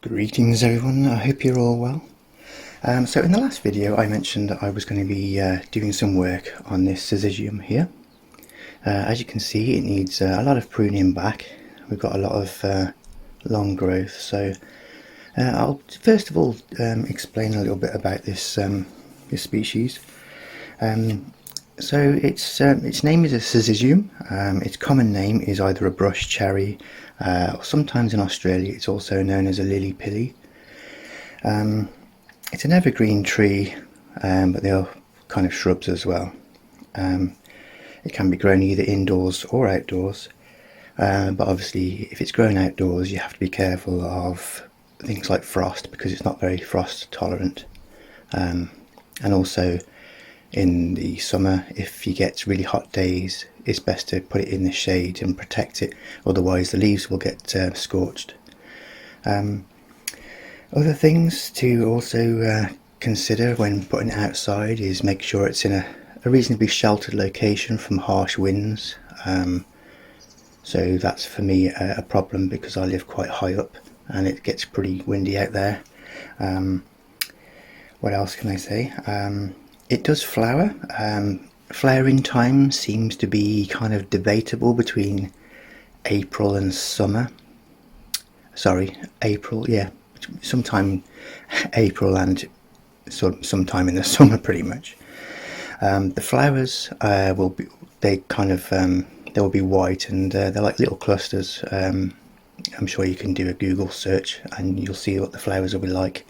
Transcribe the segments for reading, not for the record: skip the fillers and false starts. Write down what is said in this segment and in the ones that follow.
Greetings everyone, I hope you're all well. So in the last video I mentioned that I was going to be doing some work on this Syzygium here. As you can see, it needs a lot of pruning back. We've got a lot of long growth, so I'll first of all explain a little bit about this species. So its name is a Syzygium. Its common name is either a brush cherry, or sometimes in Australia it's also known as a Lilly Pilly. It's an evergreen tree, but they are kind of shrubs as well. It can be grown either indoors or outdoors, but obviously if it's grown outdoors you have to be careful of things like frost because it's not very frost tolerant, and also in the summer if you get really hot days it's best to put it in the shade and protect it, otherwise the leaves will get scorched. Other things to also consider when putting it outside is make sure it's in a reasonably sheltered location from harsh winds. So that's for me a problem because I live quite high up and it gets pretty windy out there. What else can I say? It does flower. Flowering time seems to be kind of debatable between April and summer. Sorry, April, yeah, sometime April and sometime in the summer pretty much. The flowers will be, they will be white and they're like little clusters. I'm sure you can do a Google search and you'll see what the flowers will be like.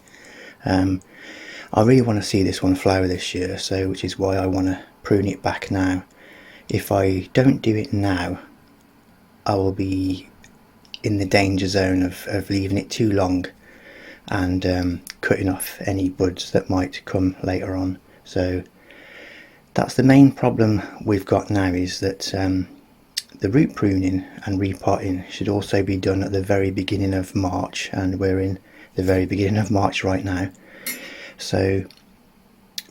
I really want to see this one flower this year, so which is why I want to prune it back now. If I don't do it now, I will be in the danger zone of leaving it too long and cutting off any buds that might come later on. So that's the main problem we've got now, is that the root pruning and repotting should also be done at the very beginning of March, and we're in the very beginning of March right now. So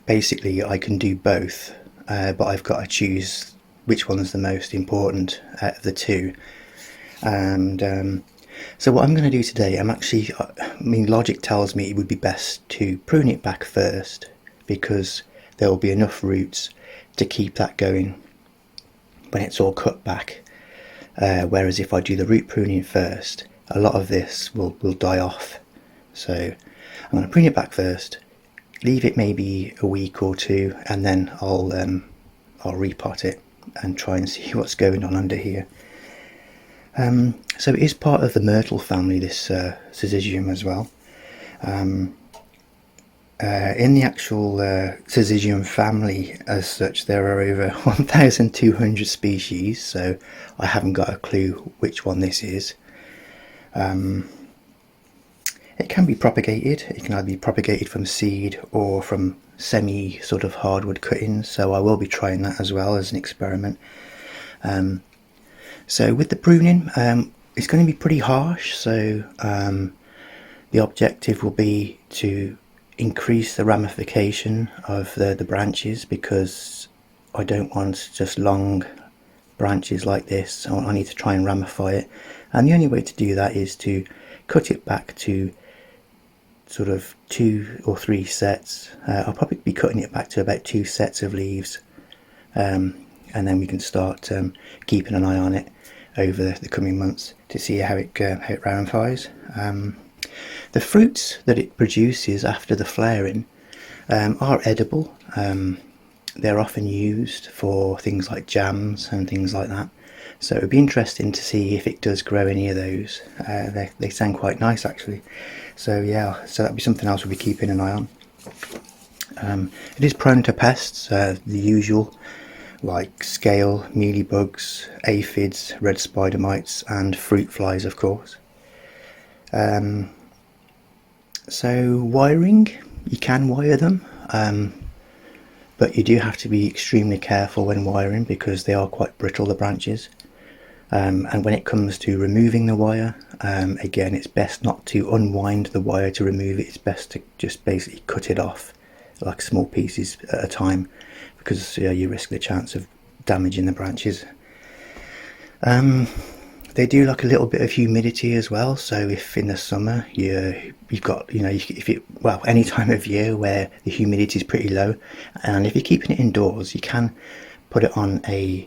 basically I can do both, but I've got to choose which one's the most important out of the two. And so what I'm going to do today, logic tells me it would be best to prune it back first because there will be enough roots to keep that going when it's all cut back. Whereas if I do the root pruning first, a lot of this will die off. So I'm going to prune it back first, leave it maybe a week or two, and then I'll repot it and try and see what's going on under here. So it is part of the myrtle family, this Syzygium as well. In the actual Syzygium family as such, there are over 1,200 species, so I haven't got a clue which one this is. It can be propagated. It can either be propagated from seed or from semi sort of hardwood cuttings, so I will be trying that as well as an experiment. So with the pruning, it's going to be pretty harsh, so the objective will be to increase the ramification of the branches, because I don't want just long branches like this. I need to try and ramify it, and the only way to do that is to cut it back to sort of 2 or 3 sets. I'll probably be cutting it back to about 2 sets of leaves, and then we can start keeping an eye on it over the coming months to see how it ramifies. The fruits that it produces after the flowering are edible. They're often used for things like jams and things like that, so it would be interesting to see if it does grow any of those. They sound quite nice actually, so yeah, so that'd be something else we'll be keeping an eye on. It is prone to pests, the usual, like scale, mealybugs, aphids, red spider mites and fruit flies of course. So wiring, you can wire them, but you do have to be extremely careful when wiring because they are quite brittle, the branches. And when it comes to removing the wire, again it's best not to unwind the wire to remove it. It's best to just basically cut it off like small pieces at a time, because you risk the chance of damaging the branches. The they do like a little bit of humidity as well. So if in the summer you've got, you know, if it, well, any time of year where the humidity is pretty low, and if you're keeping it indoors, you can put it on a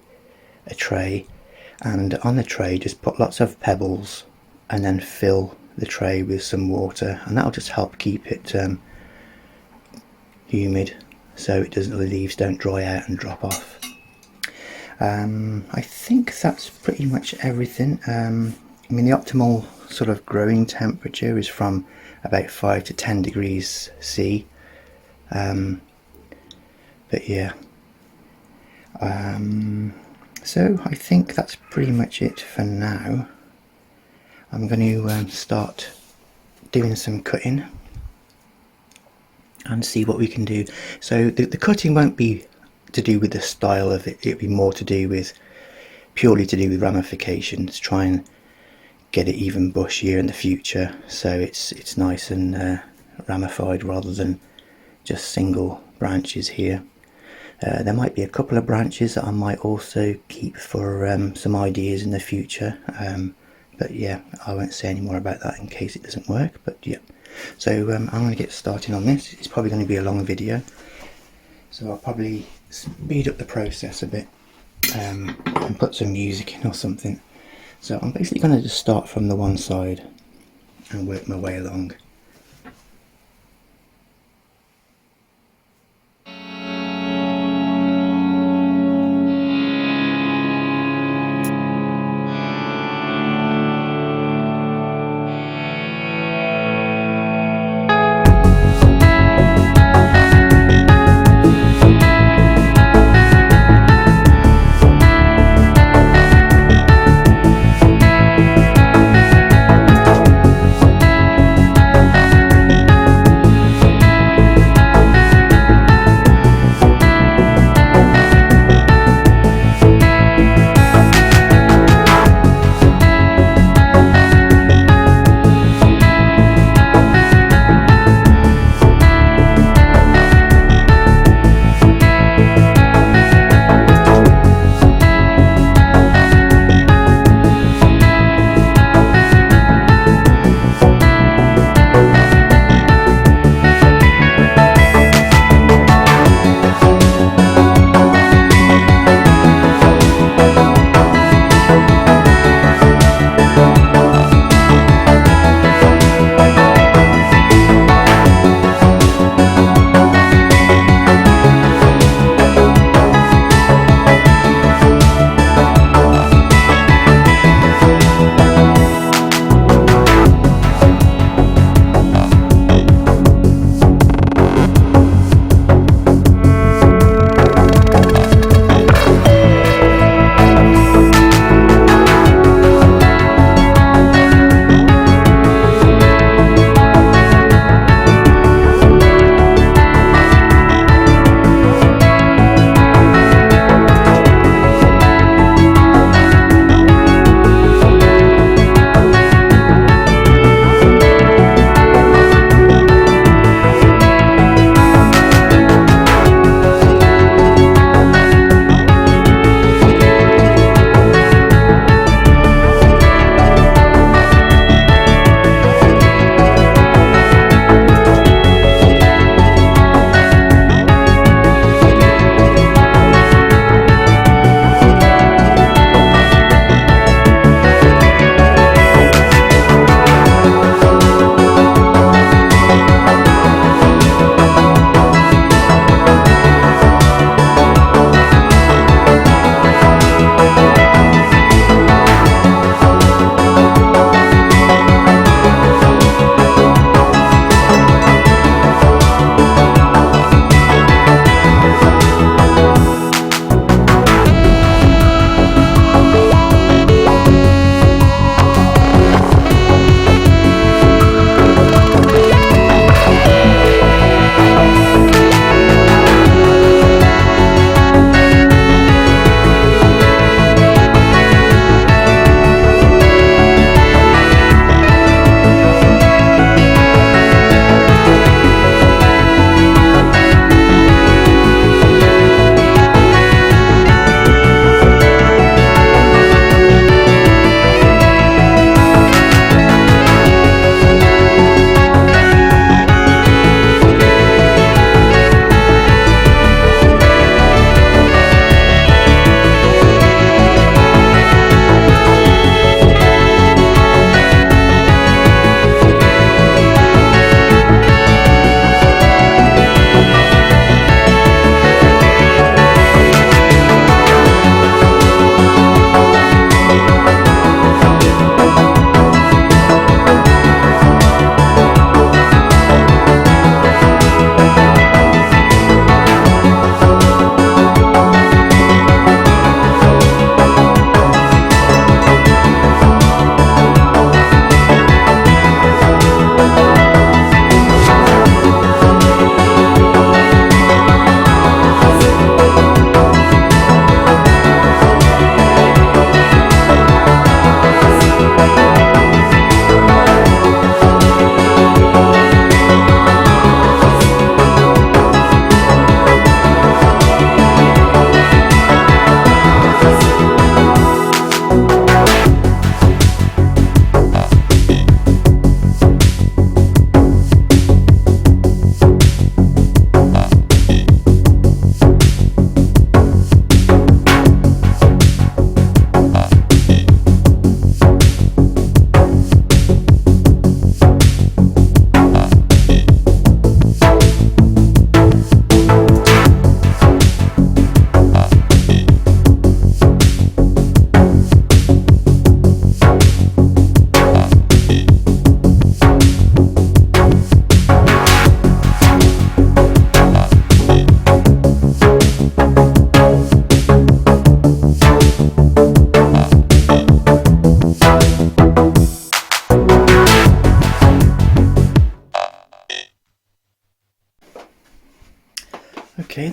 tray, and on the tray just put lots of pebbles and then fill the tray with some water, and that'll just help keep it humid, so it doesn't, the leaves don't dry out and drop off. I think that's pretty much everything. I mean, the optimal sort of growing temperature is from about 5 to 10 degrees C. But yeah. So I think that's pretty much it for now. I'm going to start doing some cutting and see what we can do. So the cutting won't be to do with the style of it, it'll be more to do with, purely to do with ramification, to try and get it even bushier in the future, so it's nice and ramified rather than just single branches here. There might be a couple of branches that I might also keep for some ideas in the future, but yeah, I won't say any more about that in case it doesn't work. But yeah, so I'm going to get started on this. It's probably going to be a long video, so I'll probably speed up the process a bit and put some music in or something. So I'm basically going to just start from the one side and work my way along.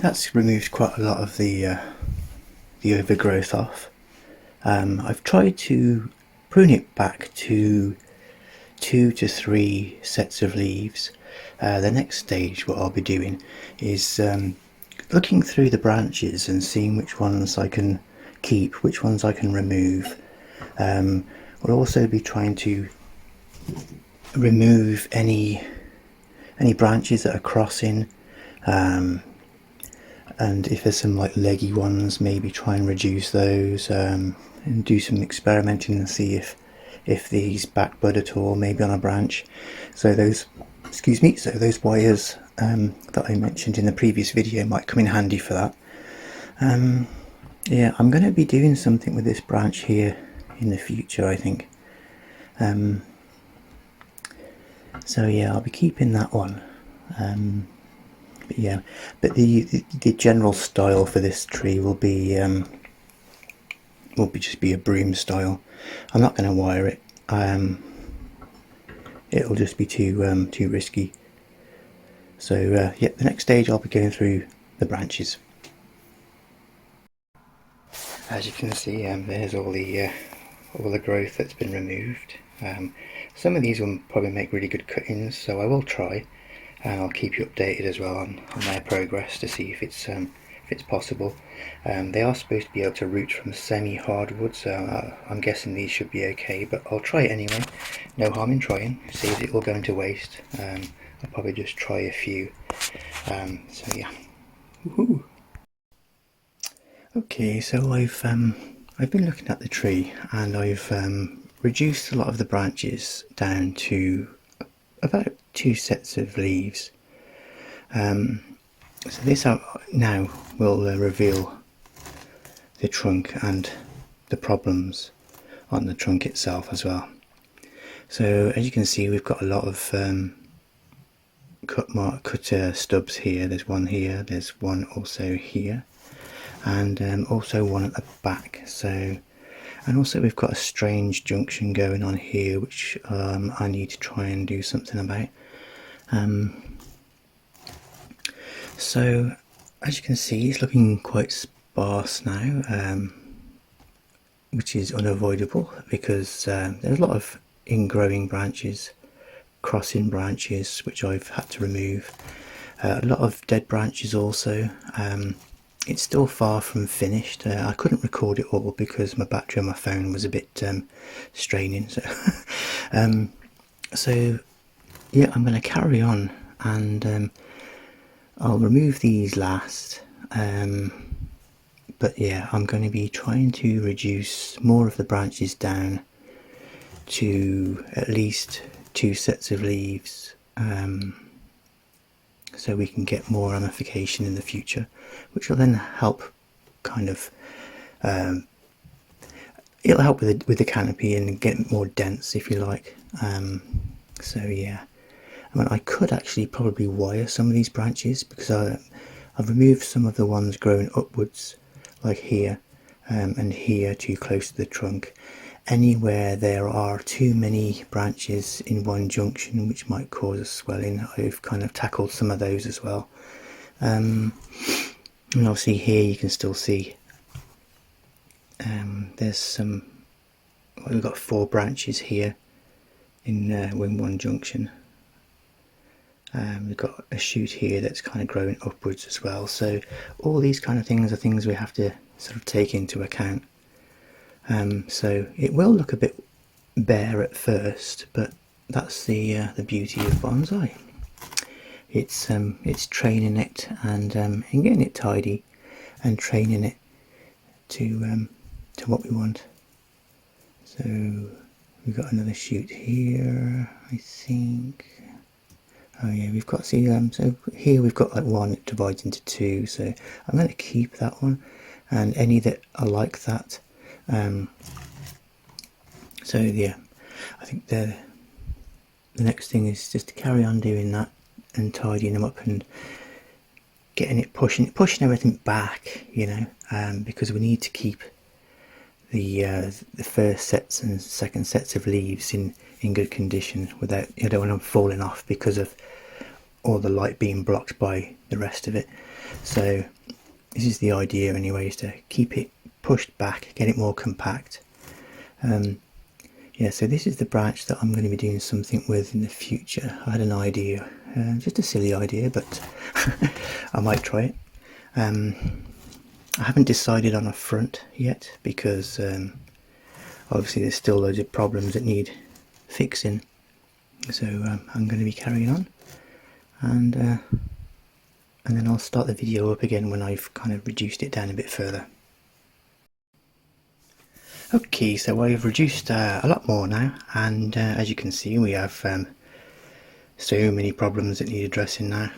that's removed quite a lot of the overgrowth off. I've tried to prune it back to 2 to 3 sets of leaves. The next stage, what I'll be doing is looking through the branches and seeing which ones I can keep, which ones I can remove. We'll also be trying to remove any branches that are crossing, and if there's some like leggy ones, maybe try and reduce those, and do some experimenting and see if these backbud at all, maybe on a branch. So those, excuse me, so those wires that I mentioned in the previous video might come in handy for that. Yeah, I'm going to be doing something with this branch here in the future, I think. So yeah, I'll be keeping that one. But yeah, but the general style for this tree will be just be a broom style. I'm not going to wire it. It'll just be too risky. So yeah, the next stage I'll be going through the branches. As you can see, there's all the growth that's been removed. Some of these will probably make really good cuttings, so I will try, and I'll keep you updated as well on their progress to see if it's possible. They are supposed to be able to root from semi-hardwood, so I'm guessing these should be okay, but I'll try it anyway. No harm in trying, see if it will go into waste. I'll probably just try a few. So yeah. Woohoo! Okay, so I've been looking at the tree, and I've reduced a lot of the branches down to about 2 sets of leaves. So this now will reveal the trunk and the problems on the trunk itself as well. So as you can see, we've got a lot of cut stubs here. There's one here, there's one also here, and also one at the back. So, and also we've got a strange junction going on here, which I need to try and do something about. So as you can see, it's looking quite sparse now, which is unavoidable because there's a lot of ingrowing branches, crossing branches, which I've had to remove. A lot of dead branches also. It's still far from finished. I couldn't record it all because my battery on my phone was a bit straining. So, so yeah, I'm going to carry on, and I'll remove these last. But yeah, I'm going to be trying to reduce more of the branches down to at least 2 sets of leaves, so we can get more ramification in the future, which will then help kind of it'll help with the canopy and get it more dense, if you like. So yeah, I mean, I could actually probably wire some of these branches because I've removed some of the ones growing upwards, like here and here, too close to the trunk. Anywhere there are too many branches in one junction which might cause a swelling, I've kind of tackled some of those as well. And obviously here you can still see there's some, well, we've got 4 branches here in one junction. We've got a shoot here that's kind of growing upwards as well. So all these kind of things are things we have to sort of take into account. So it will look a bit bare at first, but that's the beauty of bonsai. It's training it and getting it tidy and training it to what we want. So we've got another shoot here, I think. Oh yeah, we've got, see, so here we've got like one that divides into 2, so I'm going to keep that one, and any that are like that. So yeah, I think the next thing is just to carry on doing that and tidying them up and getting it pushing everything back, you know, because we need to keep the first sets and second sets of leaves in good condition without, you don't want them falling off because of all the light being blocked by the rest of it. So this is the idea anyway, is to keep it pushed back, get it more compact. Yeah, so this is the branch that I'm going to be doing something with in the future. I had an idea, just a silly idea, but I might try it. I haven't decided on a front yet because obviously there's still loads of problems that need fixing. So I'm going to be carrying on, and then I'll start the video up again when I've kind of reduced it down a bit further. Okay, so I've reduced a lot more now, and as you can see we have so many problems that need addressing now.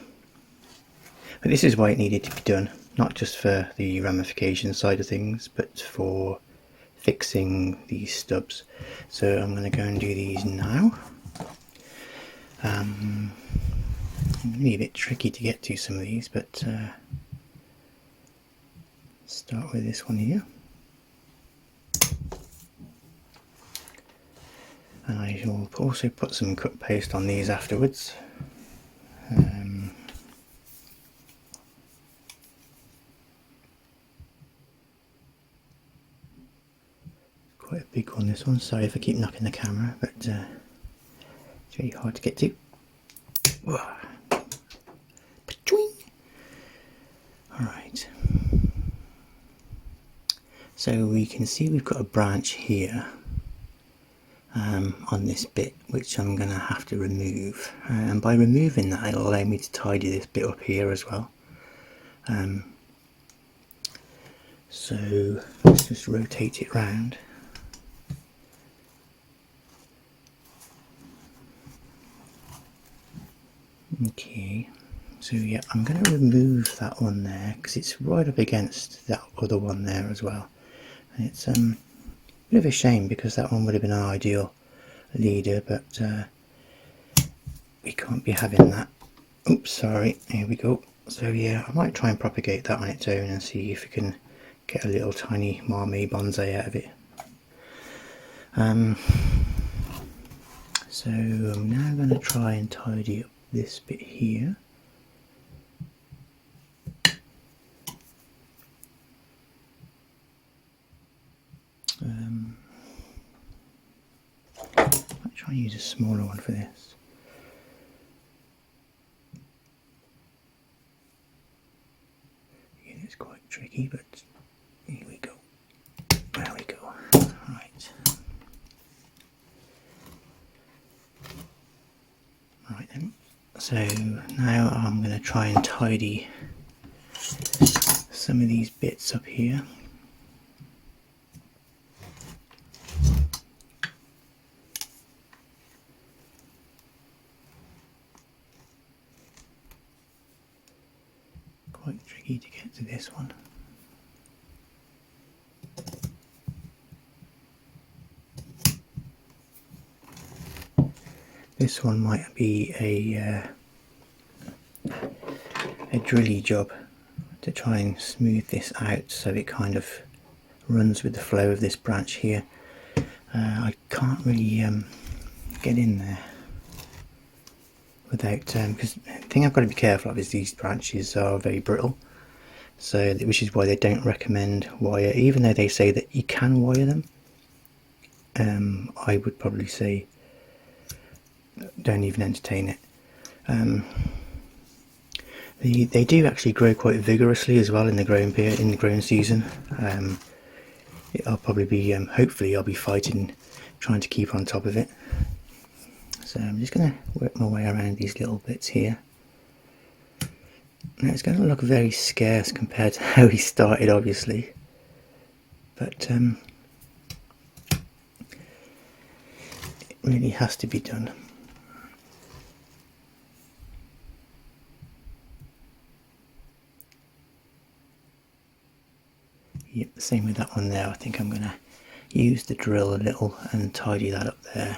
But this is why it needed to be done, not just for the ramification side of things, but for fixing these stubs. So I'm going to go and do these now. It's be a bit tricky to get to some of these, but start with this one here. And I will also put some cut paste on these afterwards. Quite a big one, this one. Sorry if I keep knocking the camera, but it's very hard to get to. Alright. So we can see we've got a branch here. On this bit, which I'm going to have to remove, and by removing that it'll allow me to tidy this bit up here as well. So let's just rotate it round. Okay, so yeah, I'm going to remove that one there because it's right up against that other one there as well, and it's bit of a shame because that one would have been an ideal leader, but we can't be having that. Oops, sorry, here we go. So yeah, I might try and propagate that on its own and see if we can get a little tiny marmy bonsai out of it. So I'm now going to try and tidy up this bit here. I'll try and use a smaller one for this. It's quite tricky, but here we go. There we go. Right. Right then. So now I'm going to try and tidy some of these bits up here. Quite tricky to get to this one. This one might be a drilly job to try and smooth this out so it kind of runs with the flow of this branch here. I can't really get in there without, because the thing I've got to be careful of is these branches are very brittle, so which is why they don't recommend wire, even though they say that you can wire them. I would probably say don't even entertain it. They do actually grow quite vigorously as well in the growing period, in the growing season. I'll probably be, hopefully I'll be fighting, trying to keep on top of it. So I'm just going to work my way around these little bits here. Now it's going to look very scarce compared to how he started, obviously, but it really has to be done. Yep, same with that one there. I think I'm going to use the drill a little and tidy that up there.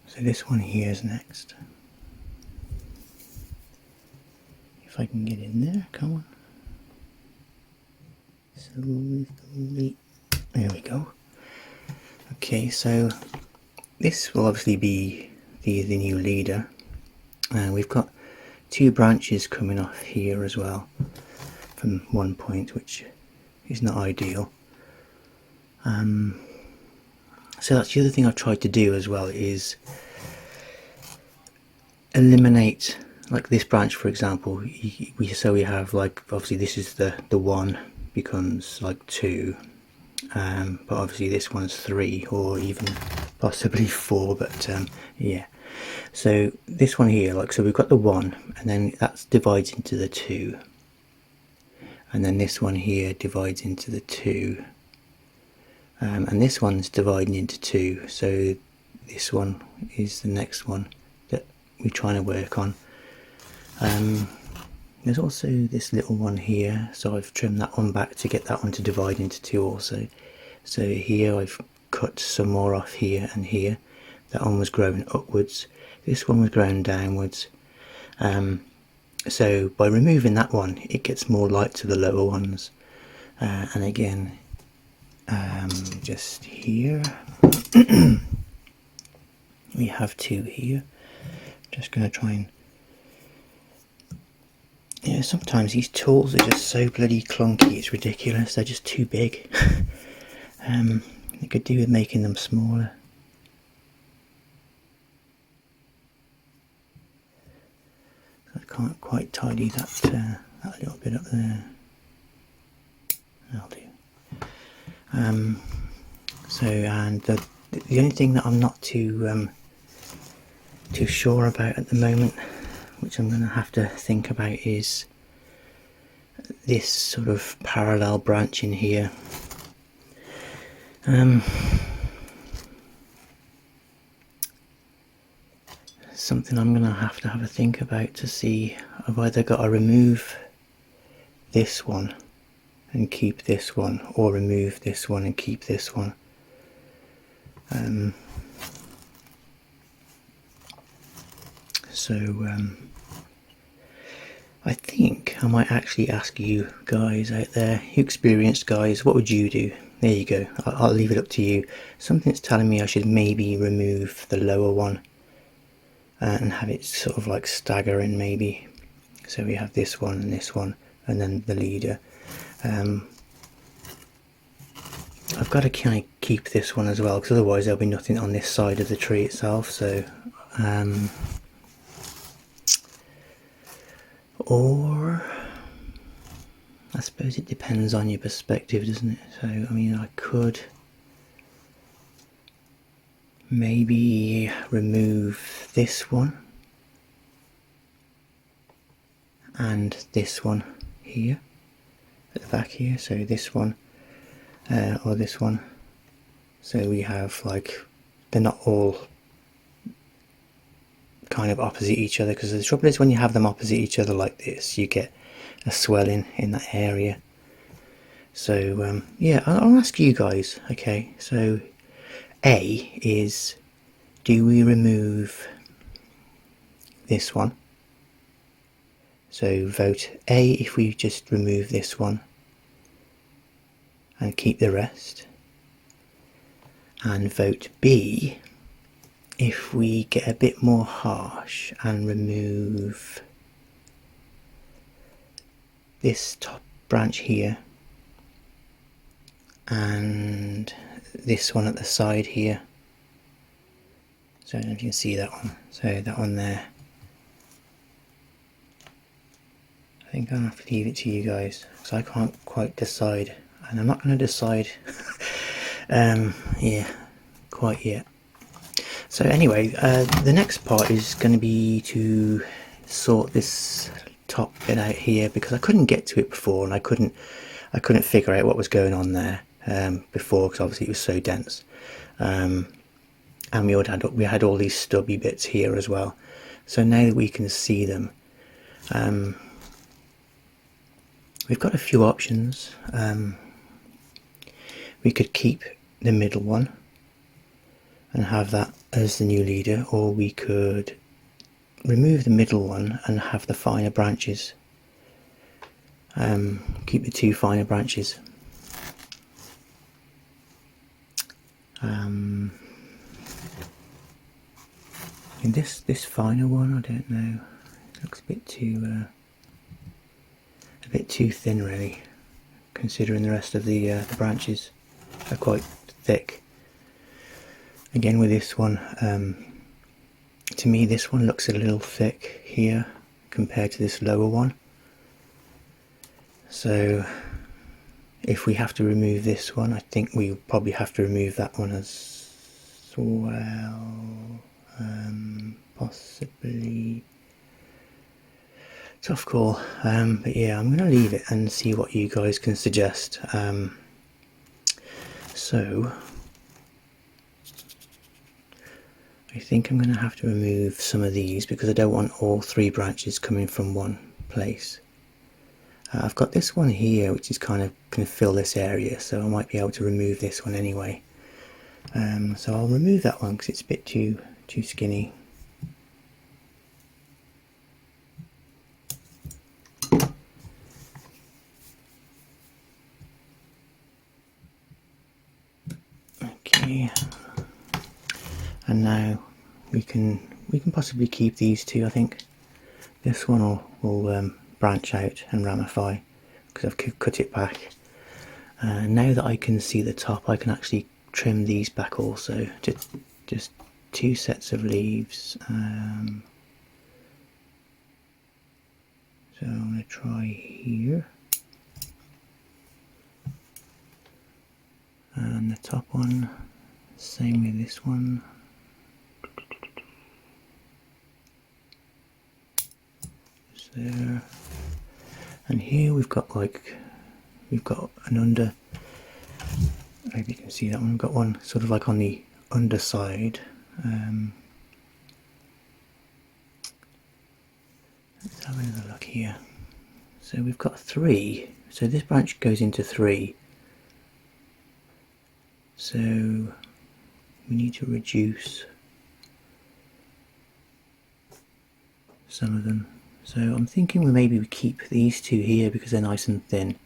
So this one here is next. If I can get in there, come on. Slowly. There we go. Okay, so this will obviously be the new leader. We've got two branches coming off here as well from one point, which is not ideal. So that's the other thing I've tried to do as well, is eliminate, like this branch for example, we have, like, obviously this is the one becomes like two, but obviously this one's three or even possibly four, but yeah. So this one here, like, so we've got the one, and then that divides into the two, and then this one here divides into the two, and this one's dividing into two, so this one is the next one that we're trying to work on. There's also this little one here, so I've trimmed that one back to get that one to divide into two also. So here I've cut some more off here and here. That one was growing upwards, this one was growing downwards. So by removing that one, it gets more light to the lower ones. And again, just here we have two here. Just going to try and, yeah, sometimes these tools are just so bloody clunky, it's ridiculous. They're just too big. They could do with making them smaller. I can't quite tidy that little bit up there. That'll do. So, and the only thing that I'm not too sure about at the moment, which I'm going to have to think about, is this sort of parallel branch in here. Something I'm going to have a think about to see. I've either got to remove this one and keep this one, or remove this one and keep this one. I think I might actually ask you guys out there, you experienced guys, what would you do? There you go, I'll leave it up to you. Something's telling me I should maybe remove the lower one and have it sort of like staggering maybe. So we have this one and then the leader. I've got to kind of keep this one as well, because otherwise there'll be nothing on this side of the tree itself. So or I suppose it depends on your perspective, doesn't it? So I mean, I could maybe remove this one and this one here at the back here, so this one or this one, so we have, like, they're not all kind of opposite each other, because the trouble is when you have them opposite each other like this, you get a swelling in that area. So yeah, I'll ask you guys. Okay, so A is, do we remove this one? So vote A if we just remove this one and keep the rest, and vote B if we get a bit more harsh and remove this top branch here and this one at the side here. So I don't know if you can see that one, so that one there. I think I'll have to leave it to you guys, because I can't quite decide, and I'm not going to decide yeah, quite yet. So anyway, the next part is going to be to sort this top bit out here, because I couldn't get to it before, and I couldn't figure out what was going on there before, because obviously it was so dense, and we had all these stubby bits here as well. So now that we can see them, we've got a few options. We could keep the middle one and have that as the new leader, or we could remove the middle one and have the finer branches. Keep the two finer branches. And this finer one, I don't know. Looks a bit too thin, really, considering the rest of the branches are quite thick. Again, with this one, to me this one looks a little thick here compared to this lower one. So if we have to remove this one, I think we probably have to remove that one as well. Possibly. Tough call. But yeah, I'm going to leave it and see what you guys can suggest. So I think I'm going to have to remove some of these because I don't want all 3 branches coming from one place. I've got this one here which is kind of going to fill this area, so I might be able to remove this one anyway. So I'll remove that one because it's a bit too skinny. Okay, and now we can possibly keep these 2. I think this one will branch out and ramify because I've cut it back. Now that I can see the top, I can actually trim these back also. Just 2 sets of leaves. So I'm going to try here. And the top one, same with this one. Just there. And here we've got an under, maybe you can see that one, we've got one sort of like on the underside. Let's have another look here. So we've got 3, so this branch goes into 3. So we need to reduce some of them. So I'm thinking maybe we keep these 2 here because they're nice and thin.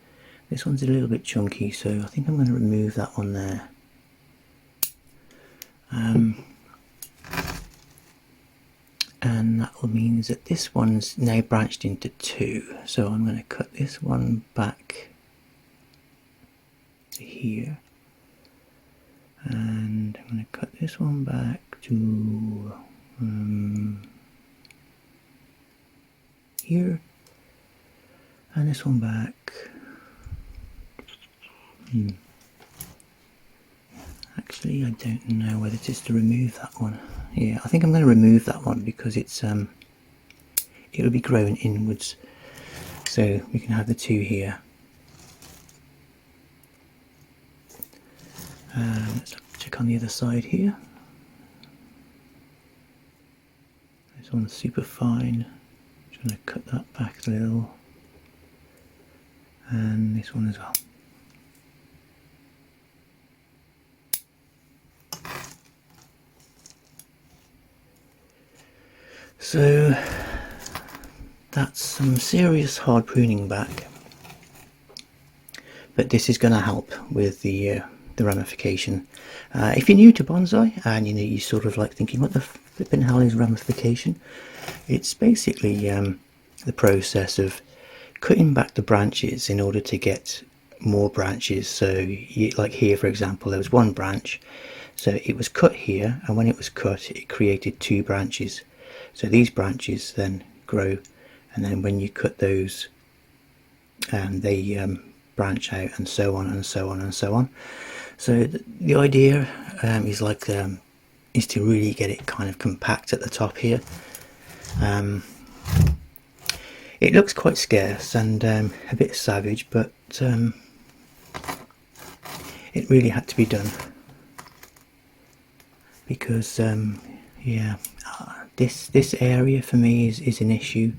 This one's a little bit chunky, so I think I'm going to remove that one there. And that will mean that this one's now branched into 2. So I'm going to cut this one back to here. And I'm going to cut this one back to here, and this one back. Actually, I don't know whether just to remove that one. Yeah, I think I'm going to remove that one because it's it'll be growing inwards, so we can have the 2 here. Let's check on the other side here. This one's super fine. Just going to cut that back a little, and this one as well. So that's some serious hard pruning back, but this is going to help with the ramification. If you're new to bonsai and you're sort of like thinking, what the flipping hell is ramification? It's basically the process of cutting back the branches in order to get more branches. So like here, for example, there was 1 branch, so it was cut here, and when it was cut it created 2 branches. So these branches then grow, and then when you cut those, they branch out, and so on and so on and so on. So the idea is to really get it kind of compact at the top here. It looks quite scarce and a bit savage, but it really had to be done because yeah, this area for me is an issue.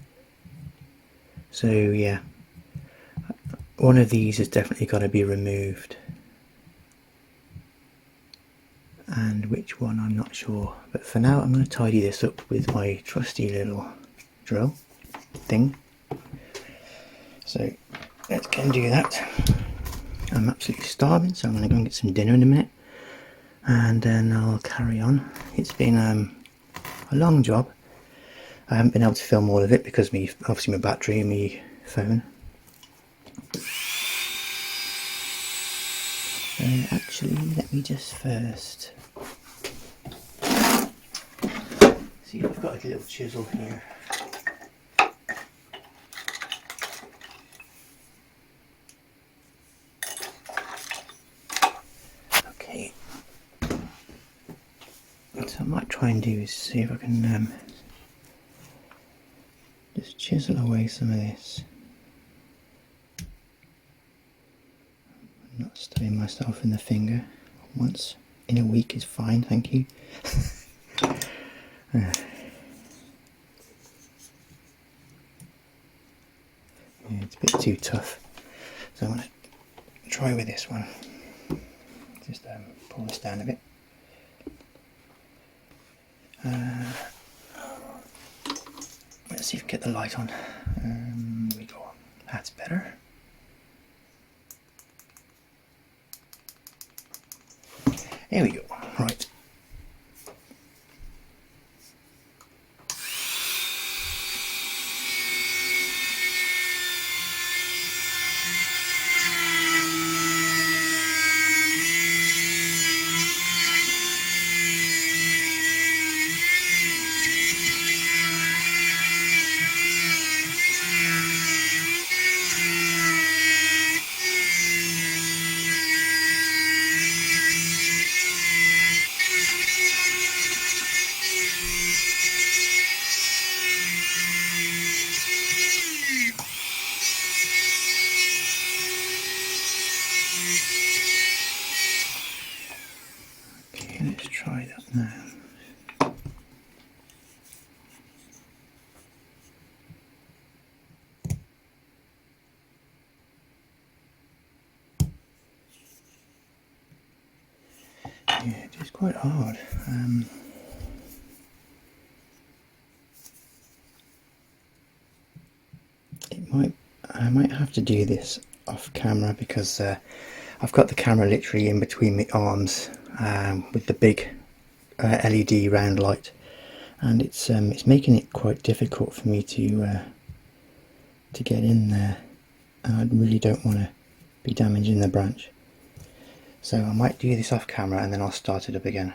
So yeah, one of these has definitely got to be removed, and which one I'm not sure, but for now I'm going to tidy this up with my trusty little drill thing. So let's go and do that. I'm absolutely starving, so I'm going to go and get some dinner in a minute, and then I'll carry on. It's been a long job, I haven't been able to film all of it because obviously my battery and my phone. Actually, let me just first see if I've got a little chisel here. Okay, so I might try and do is see if I can just chisel away some of this. I'm not stabbing myself in the finger. Once in a week is fine, thank you. Yeah, it's a bit too tough, so I'm going to try with this one. Just pull this down a bit. Let's see if we can get the light on. Here we go. That's better. There we go. Right. Let's try that now. Yeah, it is quite hard. I might have to do this off camera because I've got the camera literally in between my arms with the big LED round light, and it's making it quite difficult for me to get in there, and I really don't want to be damaging the branch. So I might do this off camera and then I'll start it up again.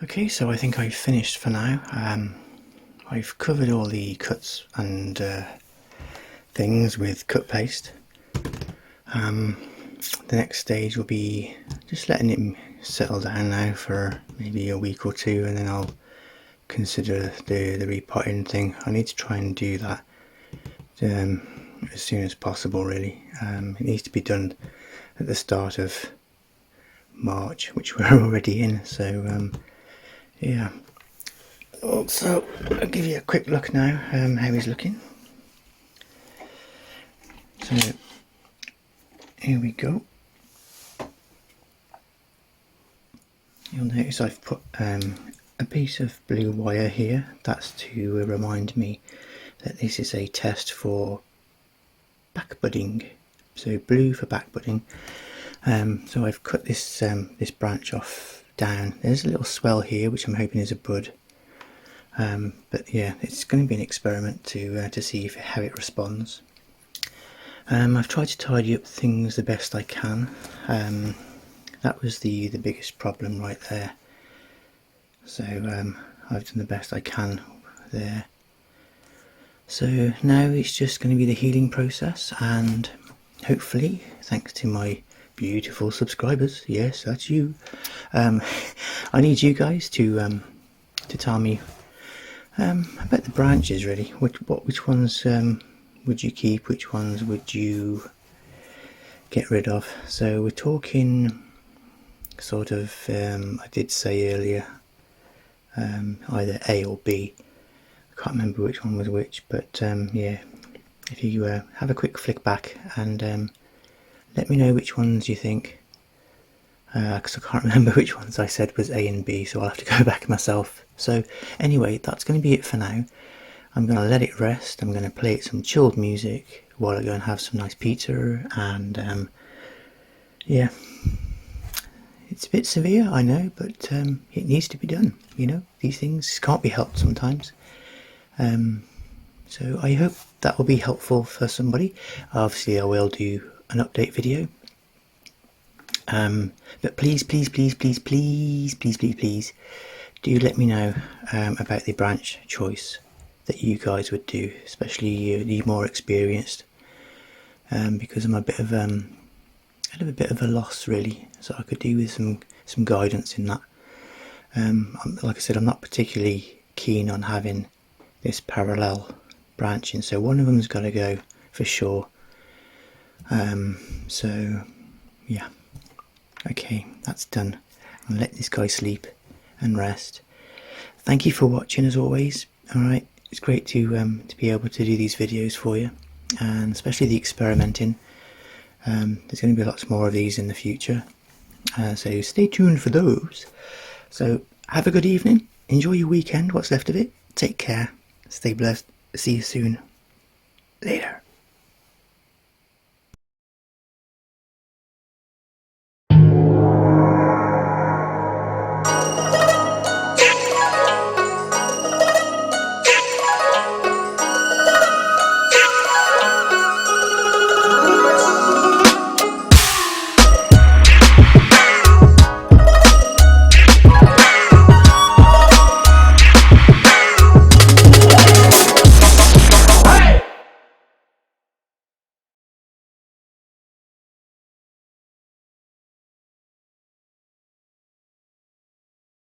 Okay, so I think I've finished for now. I've covered all the cuts and things with cut paste. The next stage will be just letting it settle down now for maybe a week or two, and then I'll consider the repotting thing. I need to try and do that as soon as possible, really. It needs to be done at the start of March, which we're already in, so yeah. So I'll give you a quick look now how he's looking. So here we go. You'll notice I've put a piece of blue wire here. That's to remind me that this is a test for back budding. So blue for back budding. So I've cut this this branch off down. There's a little swell here which I'm hoping is a bud. But yeah, it's going to be an experiment to see how it responds. I've tried to tidy up things the best I can. That was the biggest problem right there. So I've done the best I can there. So now it's just going to be the healing process, and hopefully, thanks to my beautiful subscribers, yes, that's you, I need you guys to tell me about the branches, really. Which ones would you keep, which ones would you get rid of? So we're talking sort of, I did say earlier, either A or B. I can't remember which one was which, but yeah, if you have a quick flick back and let me know which ones you think, because I can't remember which ones I said was A and B, so I'll have to go back myself. So anyway, that's going to be it for now. I'm going to let it rest. I'm going to play it some chilled music while I go and have some nice pizza, and yeah, it's a bit severe, I know, but it needs to be done. You know, these things can't be helped sometimes. So I hope that will be helpful for somebody. Obviously I will do an update video. But please, please, please, please, please, please, please, please, do let me know about the branch choice that you guys would do, especially you more experienced, because I'm a bit of a loss really, so I could do with some guidance in that. Like I said, I'm not particularly keen on having this parallel branching, so one of them's got to go for sure. So yeah, okay, that's done. I'm gonna let this guy sleep and rest. Thank you for watching as always. Alright, it's great to be able to do these videos for you, and especially the experimenting. There's going to be lots more of these in the future, so stay tuned for those. So have a good evening, enjoy your weekend, what's left of it, take care, stay blessed, see you soon, later.